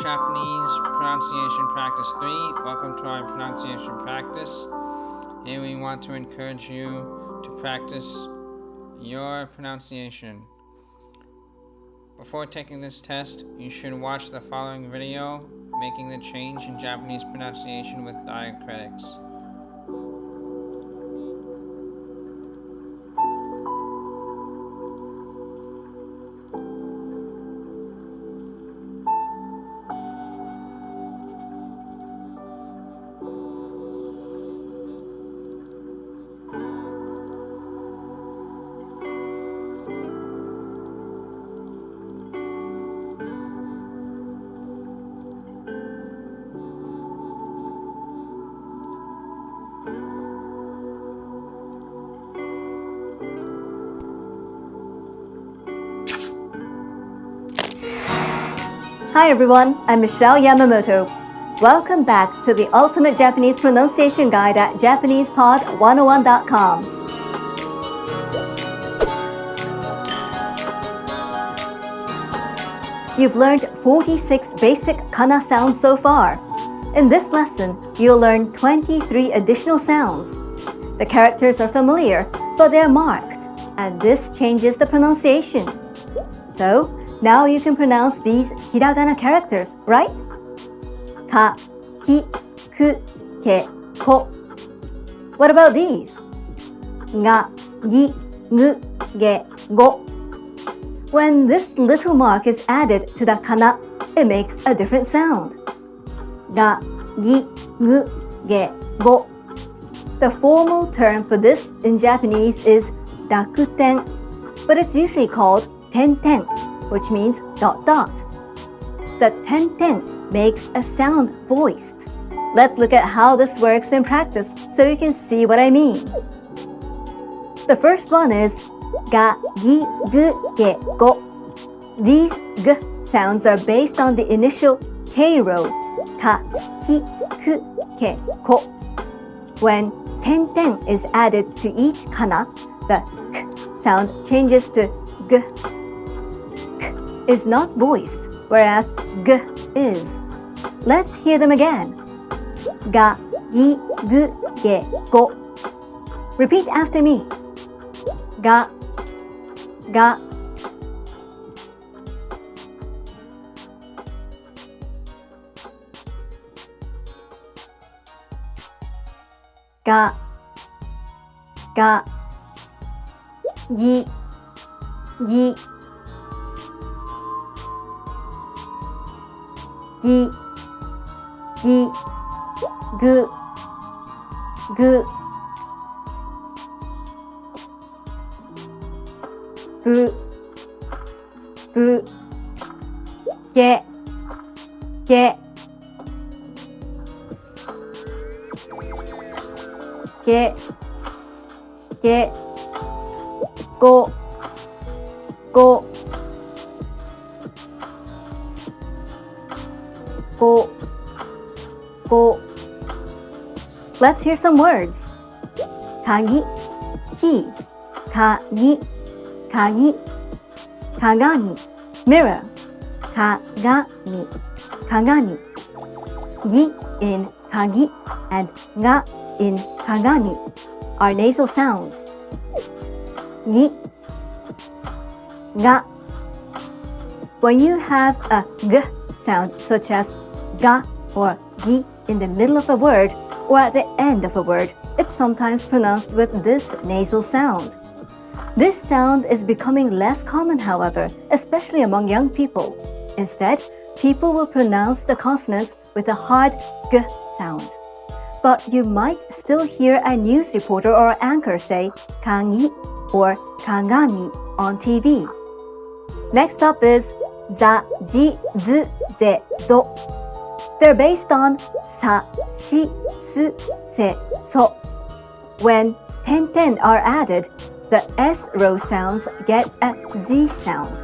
Japanese Pronunciation Practice 3. Welcome to our pronunciation practice. Here we want to encourage you to practice your pronunciation. Before taking this test, you should watch the following video, Making the Change in Japanese Pronunciation with Diacritics. Hi everyone, I'm Michelle Yamamoto. Welcome back to the Ultimate Japanese Pronunciation Guide at JapanesePod101.com. You've learned 46 basic kana sounds so far. In this lesson, you'll learn 23 additional sounds. The characters are familiar, but they're marked, and this changes the pronunciation. So, now you can pronounce these hiragana characters, right? Ka, ki, ku, ke, ko. What about these? Ga, gi, gu, ge, go. When this little mark is added to the kana, it makes a different sound. Ga, gi, gu, ge, go. The formal term for this in Japanese is rakuten, but it's usually called tenten, which means ... The tenten makes a sound voiced. Let's look at how this works in practice so you can see what I mean. The first one is ga, gi, gu, ge, go. These g sounds are based on the initial k row, ka, ki, ku, ke, ko. When tenten is added to each kana, the k sound changes to g. Is not voiced, whereas g is. Let's hear them again. Ga, gi, gu, ge, go. Repeat after me. Ga, ga. Ga, ga. Gi, gi. Gi, gi, gu, gu, gu, gu, ge, ge, ge, ge, go, go, go, go. Let's hear some words. Kagi, key. Kagi, kagi. Kagami, mirror. Kagami, kagami. Gi in kagi and ga in kagami are nasal sounds. Gi, ga. When you have a g sound such as ga or gi in the middle of a word or at the end of a word, it's sometimes pronounced with this nasal sound. This sound is becoming less common, however, especially among young people. Instead, people will pronounce the consonants with a hard g sound. But you might still hear a news reporter or anchor say kagi or kagami on TV. Next up is za, ji, zu, ze, zo. They're based on sa, shi, su, se, so. When tenten are added, the S row sounds get a Z sound.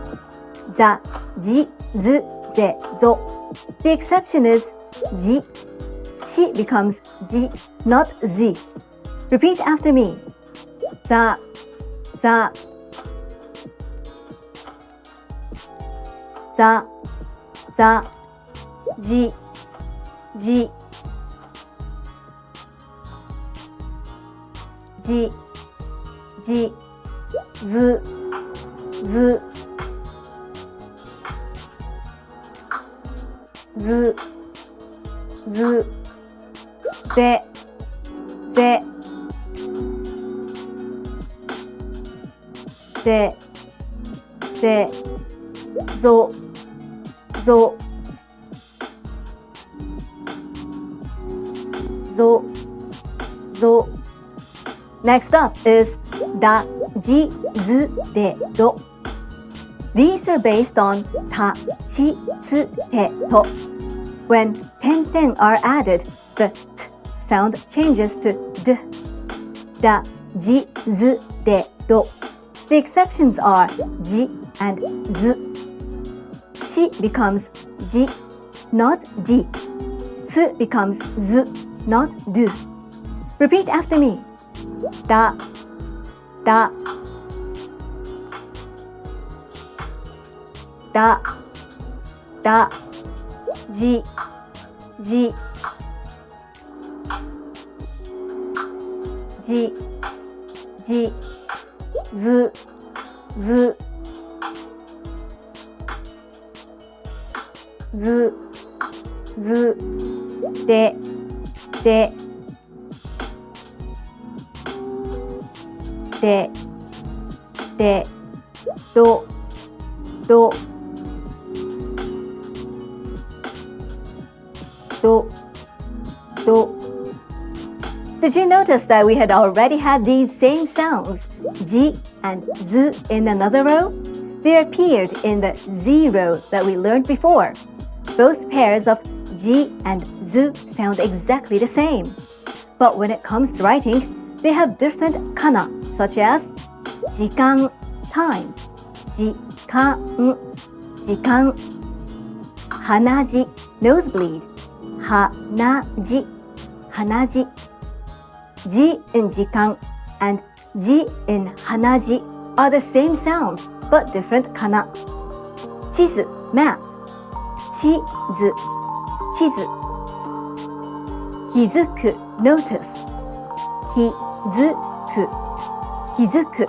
Za, ji, zu, ze, zo. The exception is ji. Shi becomes ji, not Z. Repeat after me. Za, za. za, za. じじじじずずずずぜぜぜぜぞぞぞぞ Next up is だじずでど These are based on たちつてと When 点々 are added, the t sound changes to d だじずでど The exceptions are じ and ず し becomes じ not じ つ becomes ず not do Repeat after me だだだだじじじじずずずずででででどどどど Did you notice that we had already had these same sounds, ji and zu, in another row? They appeared in the z row that we learned before. Both pairs of ji and zu sound exactly the same. But when it comes to writing, they have different kana, such as 時間 time, 時間 時間 鼻血 nosebleed, 鼻血 鼻血 Ji in 時間 and ji in 鼻血 are the same sound but different kana. 地図 map, 地図地図気づく notice, 気づく気づく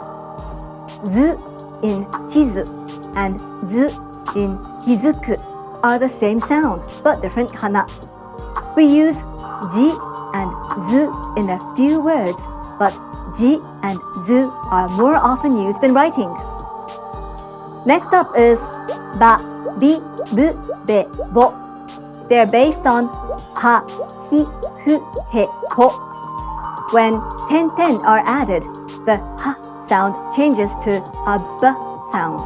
ず in 地図 and ず in 気づく are the same sound but different kana. We use ji and zu in a few words, but ji and zu are more often used in writing. Next up is ba, bi, bu, be, bo. They are based on ha, hi, hu, he, ho. When 10 are added, the ha sound changes to a b sound.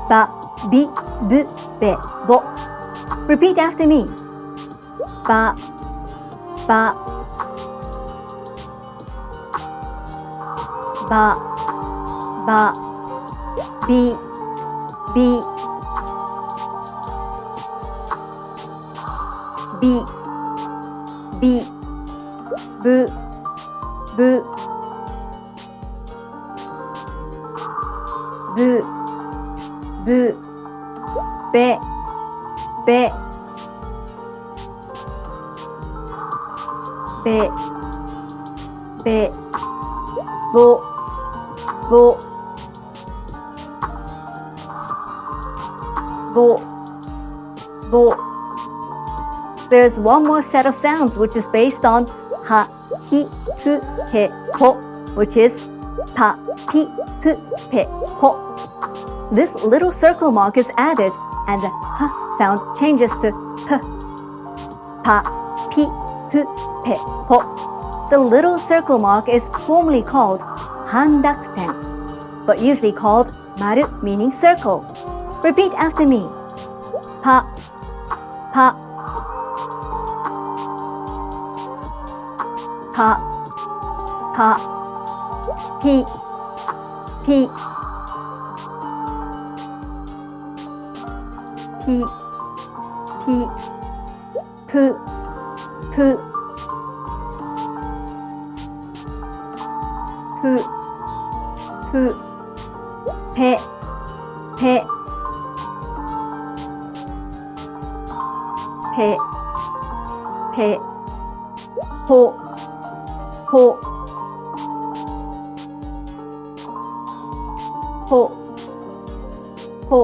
Ba, bi, bu, be, bo. Repeat after me. Ba, ba, ba, ba, bi, bi, bi, bi, bu, bu, bu, bu, be, be, be, be, bo, bo, bo, bo. There's one more set of sounds which is based on ha, hi, hu, he, ho, which is pa, pi, pu, pe, ho. This little circle mark is added and the ha sound changes to p. Pa, pi, pu, pe, ho. The little circle mark is formally called handakuten, but usually called maru, meaning circle. Repeat after me. Pa, pa, pa, pa, pi, pi, pi, pi, pu, pu, pu, pu, pe, pe, pe, pe, ho, ho, ho, ho.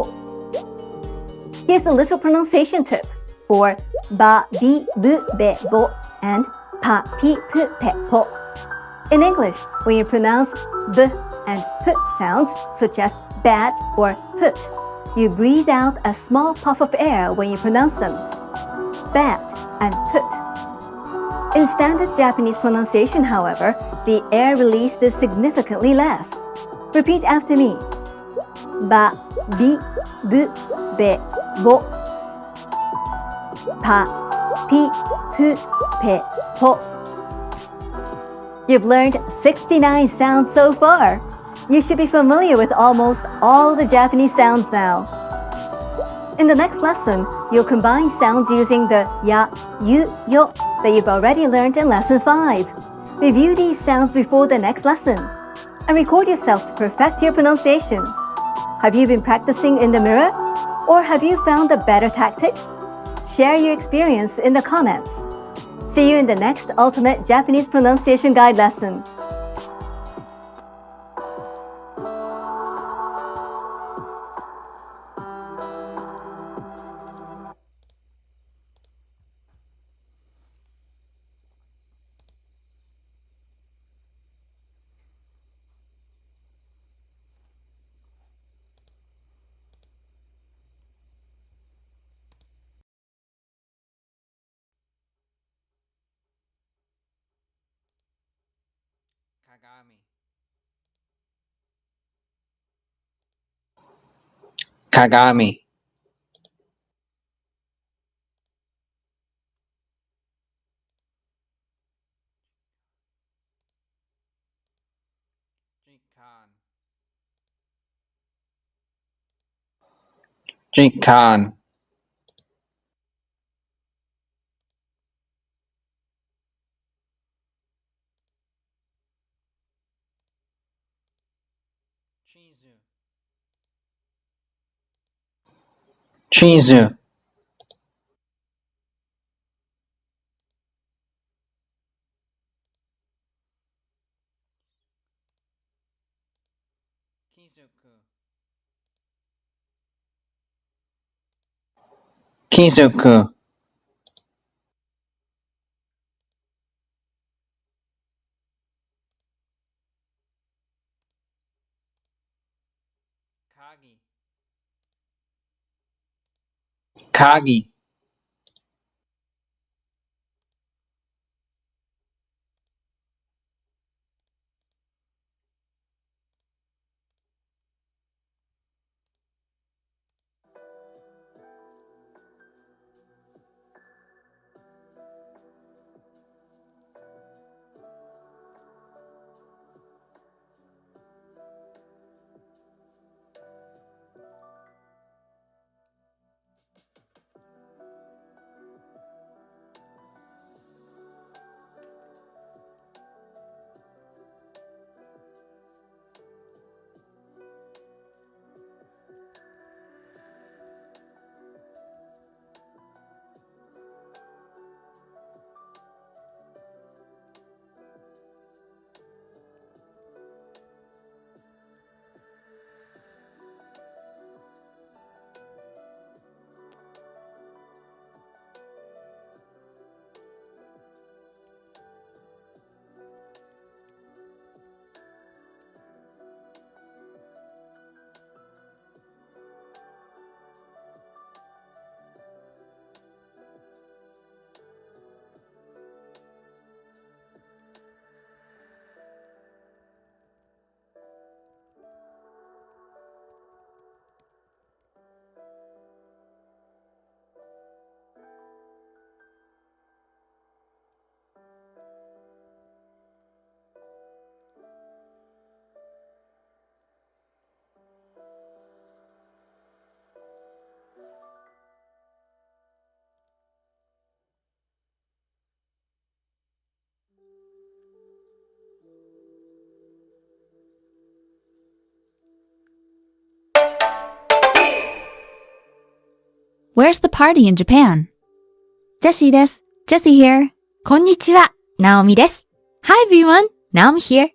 Here's a little pronunciation tip for ba, bi, bu, be, bo, and pa, pi, pu, pe, po. In English, when you pronounce b and p sounds, such as bat or put, you breathe out a small puff of air when you pronounce them. Bat and put. In standard Japanese pronunciation, however, the air released is significantly less. Repeat after me. Ba, bi, bu, be, bo. Pa, pi, pu, pe, po. You've learned 69 sounds so far. You should be familiar with almost all the Japanese sounds now. In the next lesson, you'll combine sounds using the ya, yu, yo that you've already learned in Lesson 5. Review these sounds before the next lesson and record yourself to perfect your pronunciation. Have you been practicing in the mirror? Or have you found a better tactic? Share your experience in the comments. See you in the next Ultimate Japanese Pronunciation Guide lesson. Kagami. Kagami. Jikan. Jikan. Chizu. Chizu. Kizuku. Kizuku. Kagi. Kagi. Where's the party in Japan? ジェシーです。Jessie here. こんにちは、ナオミです。Hi everyone, Naomi here.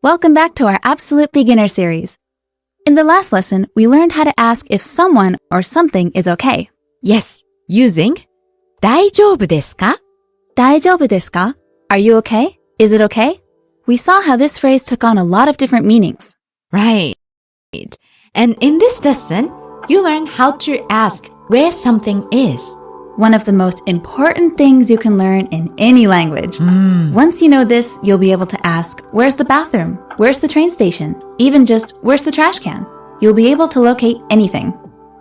Welcome back to our Absolute Beginner series. In the last lesson, we learned how to ask if someone or something is okay. Yes, using 大丈夫ですか?大丈夫ですか? Are you okay? Is it okay? We saw how this phrase took on a lot of different meanings. Right. And in this lesson, you learn how to ask where something is. One of the most important things you can learn in any language. Once you know this, you'll be able to ask, where's the bathroom? Where's the train station? Even just, where's the trash can? You'll be able to locate anything.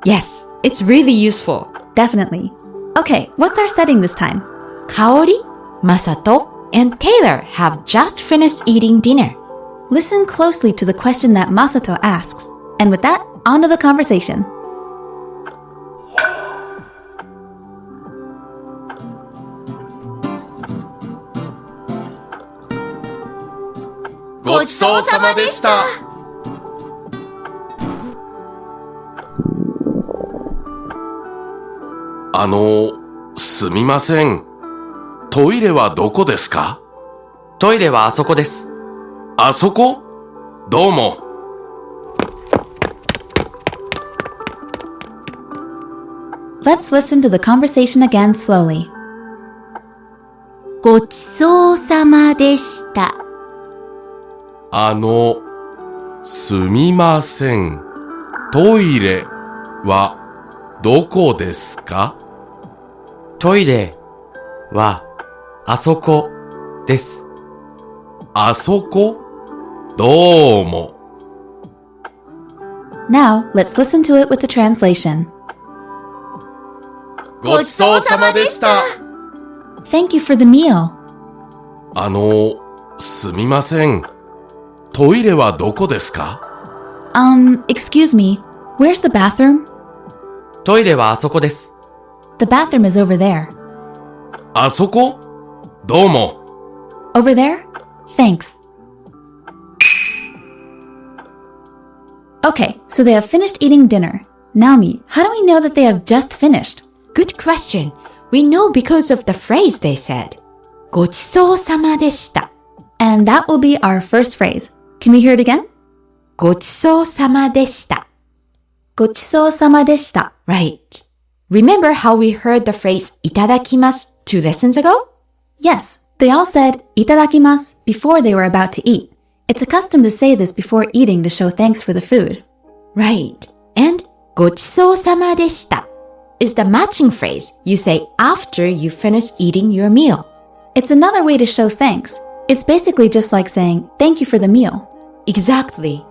Yes, it's really useful. Definitely. Okay, what's our setting this time? Kaori, Masato, and Taylor have just finished eating dinner. Listen closely to the question that Masato asks. And with that, on to the conversation. Gochishou すみません。トイレはどこですか?トイレはあそこです。あそこ?どうも。Let's listen to the conversation again slowly. ごちそうさまでした。すみません。トイレはどこですか?トイレはあそこです。あそこ?どうも。Now, let's listen to it with the translation. ごちそうさまでした。Thank you for the meal. すみません。トイレはどこですか? Excuse me, where's the bathroom? トイレはあそこです。The bathroom is over there. あそこ?どうも。Over there? Thanks. Okay, so they have finished eating dinner. Naomi, how do we know that they have just finished? Good question. We know because of the phrase they said. ごちそうさまでした。 And that will be our first phrase. Can we hear it again? ごちそうさまでした。ごちそうさまでした. Right. Remember how we heard the phrase いただきます 2 lessons ago? Yes, they all said いただきます before they were about to eat. It's a custom to say this before eating to show thanks for the food. Right. And ごちそうさまでした is the matching phrase you say after you finish eating your meal. It's another way to show thanks. It's basically just like saying thank you for the meal. Exactly.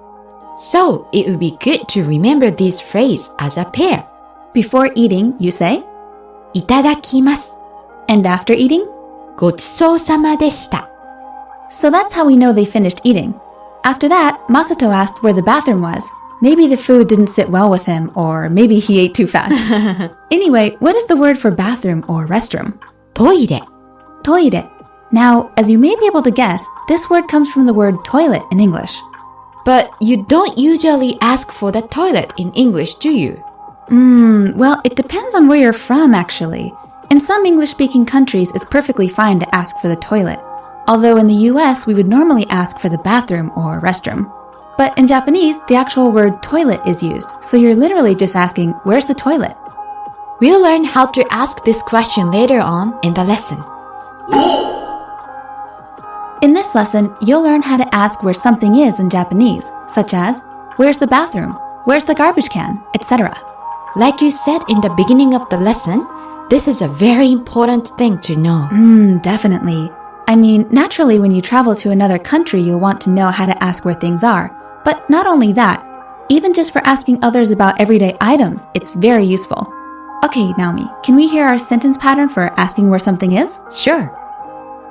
So it would be good to remember this phrase as a pair. Before eating, you say いただきます and after eating, ごちそうさまでした So that's how we know they finished eating. After that, Masato asked where the bathroom was. Maybe the food didn't sit well with him, or maybe he ate too fast. Anyway, what is the word for bathroom or restroom? トイレ Toire. Now, as you may be able to guess, this word comes from the word toilet in English. But you don't usually ask for the toilet in English, do you? Well, it depends on where you're from, actually. In some English-speaking countries, it's perfectly fine to ask for the toilet. Although in the US, we would normally ask for the bathroom or restroom. But in Japanese, the actual word toilet is used, so you're literally just asking, where's the toilet? We'll learn how to ask this question later on in the lesson. In this lesson, you'll learn how to ask where something is in Japanese, such as, where's the bathroom? Where's the garbage can? Etc. Like you said in the beginning of the lesson, this is a very important thing to know. Definitely. I mean, naturally when you travel to another country, you'll want to know how to ask where things are. But not only that, even just for asking others about everyday items, it's very useful. Okay, Naomi, can we hear our sentence pattern for asking where something is? Sure.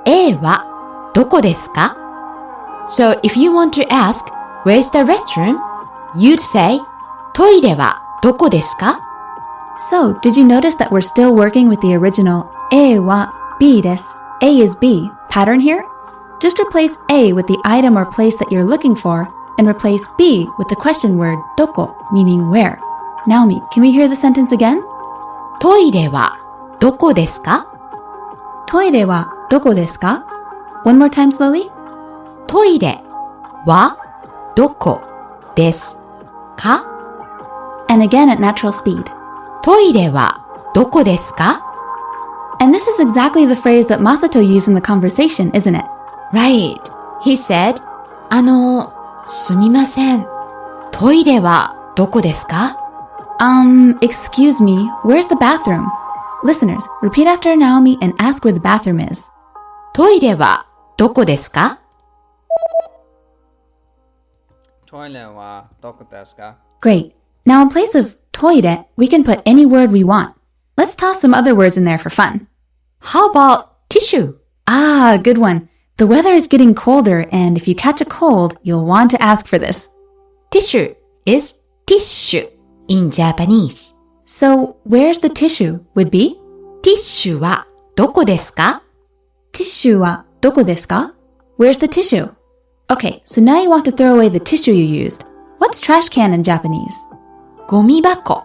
A はどこですか? So if you want to ask, where's the restroom? You'd say, トイレはどこですか? So, did you notice that we're still working with the original えは B です, A is B pattern here? Just replace A with the item or place that you're looking for and replace B with the question word どこ, meaning where. Naomi, can we hear the sentence again? トイレはどこですか?トイレはどこですか? One more time slowly. トイレはどこですか? And again at natural speed. トイレはどこですか? And this is exactly the phrase that Masato used in the conversation, isn't it? Right. He said, すみません。トイレはどこですか? Excuse me, where's the bathroom? Listeners, repeat after Naomi and ask where the bathroom is. トイレはどこですか? トイレはどこですか? Great. Now in place of トイレ, we can put any word we want. Let's toss some other words in there for fun. How about tissue? Ah, good one. The weather is getting colder, and if you catch a cold, you'll want to ask for this. Tissue is tissue in Japanese. So, where's the tissue would be? ティッシュはどこですか? Tissue はどこですか? Where's the tissue? Okay, so now you want to throw away the tissue you used. What's trash can in Japanese? ゴミ箱。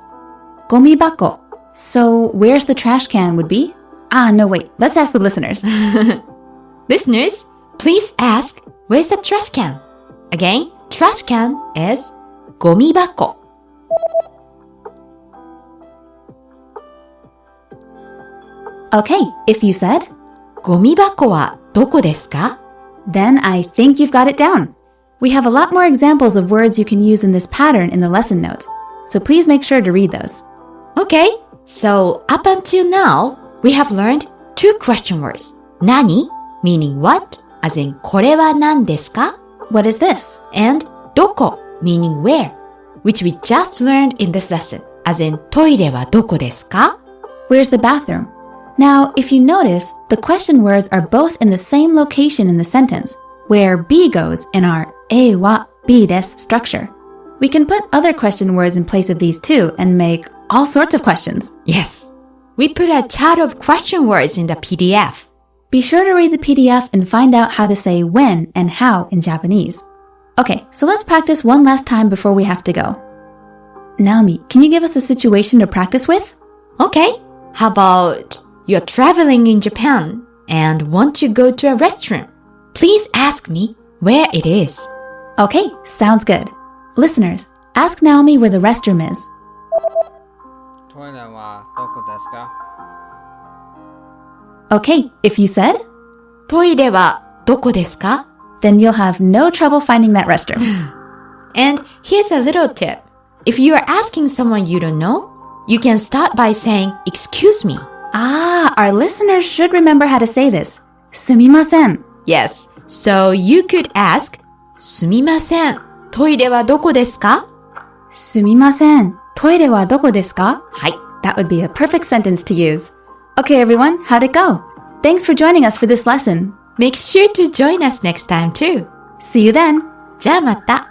ゴミ箱. So, where's the trash can would be? Ah, no, wait. Let's ask the listeners. Listeners, please ask, where's the trash can? Again, trash can is ゴミ箱。Okay, if you said, ゴミ箱はどこですか? then I think you've got it down. We have a lot more examples of words you can use in this pattern in the lesson notes, so please make sure to read those. Okay, so up until now, we have learned two question words. 何 meaning what, as in これは何ですか? What is this? And どこ meaning where, which we just learned in this lesson, as in トイレはどこですか? Where's the bathroom? Now, if you notice, the question words are both in the same location in the sentence, where be goes in our えは be des structure. We can put other question words in place of these too and make all sorts of questions. Yes, we put a chart of question words in the PDF. Be sure to read the PDF and find out how to say when and how in Japanese. Okay, so let's practice one last time before we have to go. Naomi, can you give us a situation to practice with? Okay, how about you're traveling in Japan and want to go to a restaurant? Please ask me where it is. Okay, sounds good. Listeners, ask Naomi where the restroom is. トイレはどこですか? Okay, if you said, トイレはどこですか? then you'll have no trouble finding that restroom. And here's a little tip. If you are asking someone you don't know, you can start by saying, excuse me. Ah, our listeners should remember how to say this. すみません. Yes, so you could ask, すみません。トイレはどこですか? すみません。トイレはどこですか? はい。 That would be a perfect sentence to use. Okay, everyone, how'd it go? Thanks for joining us for this lesson. Make sure to join us next time too. See you then. じゃあまた。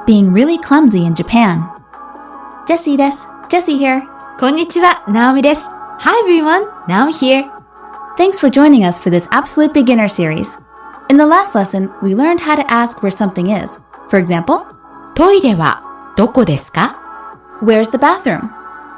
being really clumsy in Japan. Jessie です。Jessie here. こんにちは、Naomi です。Hi everyone, Naomi here. Thanks for joining us for this Absolute Beginner series. In the last lesson, we learned how to ask where something is. For example, トイレはどこですか? where's the bathroom?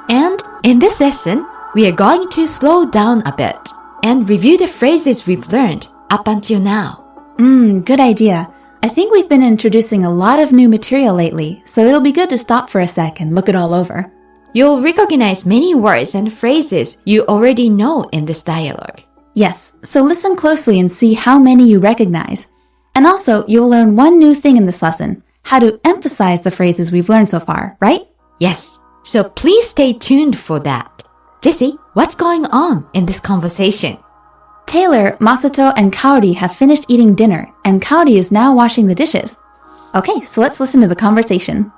And in this lesson, we are going to slow down a bit and review the phrases we've learned up until now. Good idea. I think we've been introducing a lot of new material lately, so it'll be good to stop for a sec and look it all over. You'll recognize many words and phrases you already know in this dialogue. Yes, so listen closely and see how many you recognize. And also, you'll learn one new thing in this lesson, how to emphasize the phrases we've learned so far, right? Yes, so please stay tuned for that. Jessie, what's going on in this conversation? Taylor, Masato, and Kaori have finished eating dinner, and Kaori is now washing the dishes. Okay, so let's listen to the conversation.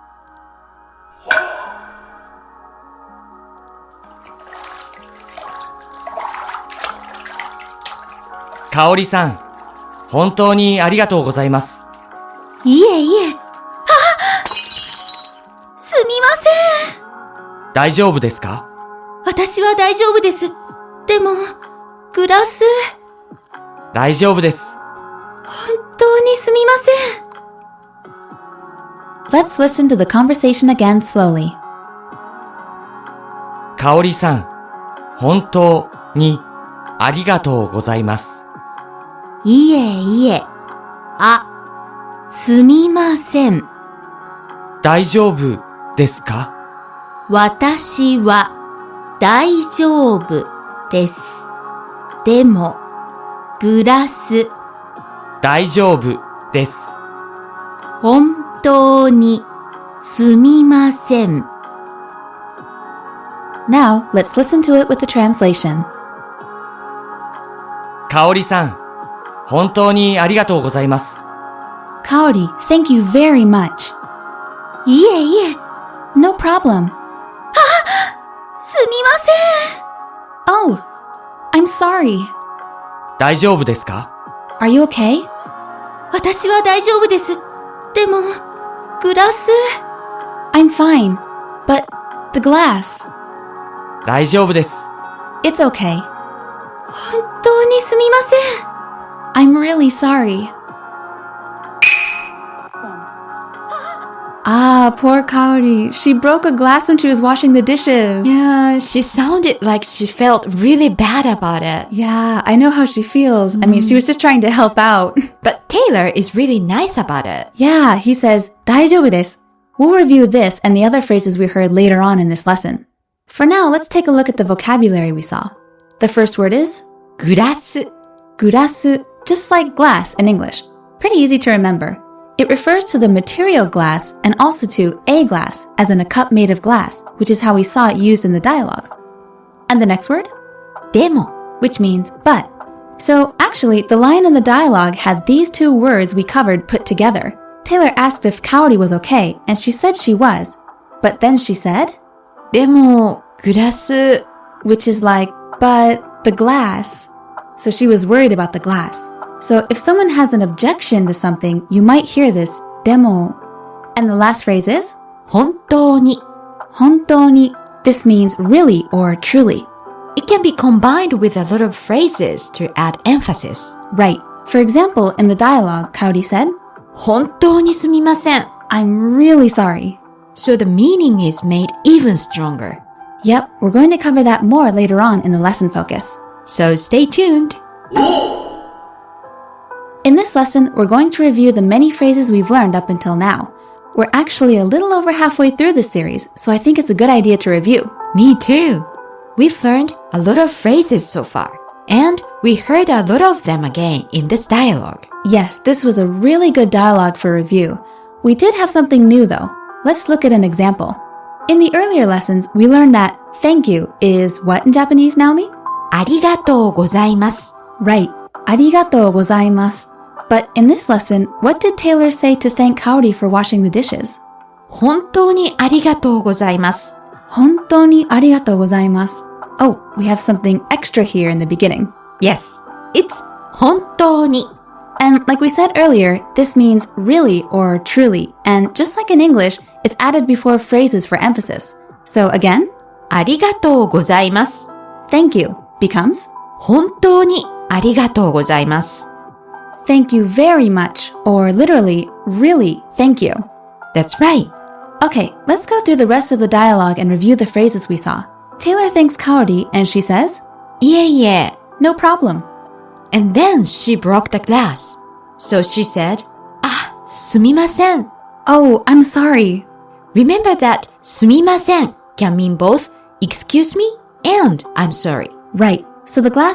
かおりさん、本当にありがとうございます。いえいえ。すみません。大丈夫ですか? 私は大丈夫です。でも、グラス。大丈夫です。本当にすみません。Let's listen to the conversation again slowly. かおりさん、本当にありがとうございます。いえいえ。すみません。大丈夫ですか? 私は大丈夫です。でも、グラス。大丈夫です。本当にすみません。Now, let's listen to it with the translation. かおりさん、本当にありがとうございます。Kaori, thank you very much. いえいえ。No problem. すみません。Oh, I'm sorry. 大丈夫ですか? Are you okay? 私は大丈夫です。でも、グラス。I'm fine. But the glass. 大丈夫です。It's okay. 本当にすみません。I'm really sorry. Poor Kaori. She broke a glass when she was washing the dishes. Yeah, she sounded like she felt really bad about it. Yeah, I know how she feels. I mean, she was just trying to help out. But Taylor is really nice about it. Yeah, he says, 大丈夫です. We'll review this and the other phrases we heard later on in this lesson. For now, let's take a look at the vocabulary we saw. The first word is グラス。 gurasu, just like glass in English. Pretty easy to remember. It refers to the material glass and also to a glass, as in a cup made of glass, which is how we saw it used in the dialogue. And the next word? でも、 which means but. So actually, the line in the dialogue had these two words we covered put together. Taylor asked if Kaori was okay, and she said she was. But then she said, でも、グラス。 which is like, but the glass. So she was worried about the glass. So if someone has an objection to something, you might hear this, でも. And the last phrase is, 本当に。本当に. This means really or truly. It can be combined with a lot of phrases to add emphasis. Right. For example, in the dialogue, Kaori said, 本当にすみません。 I'm really sorry. So the meaning is made even stronger. Yep, we're going to cover that more later on in the lesson focus. So stay tuned. In this lesson, we're going to review the many phrases we've learned up until now. We're actually a little over halfway through this series, so I think it's a good idea to review. Me too. We've learned a lot of phrases so far, and we heard a lot of them again in this dialogue. Yes, this was a really good dialogue for review. We did have something new though. Let's look at an example. In the earlier lessons, we learned that thank you is what in Japanese, Naomi? ありがとうございます。 Right. ありがとうございます. But in this lesson, what did Taylor say to thank Kaori for washing the dishes? 本当にありがとうございます。本当にありがとうございます. Oh, we have something extra here in the beginning. Yes, it's 本当に. And like we said earlier, this means really or truly, and just like in English, it's added before phrases for emphasis. So again, ありがとうございます。 thank you becomes 本当にありがとうございます。 thank you very much, or literally, really, thank you. That's right. Okay, let's go through the rest of the dialogue and review the phrases we saw. Taylor thanks Kaori and she says, いえいえ。 no problem. And then she broke the glass. So she said, あ、すみません。 Oh, I'm sorry. Remember that すみません can mean both excuse me and I'm sorry. Right, so the glass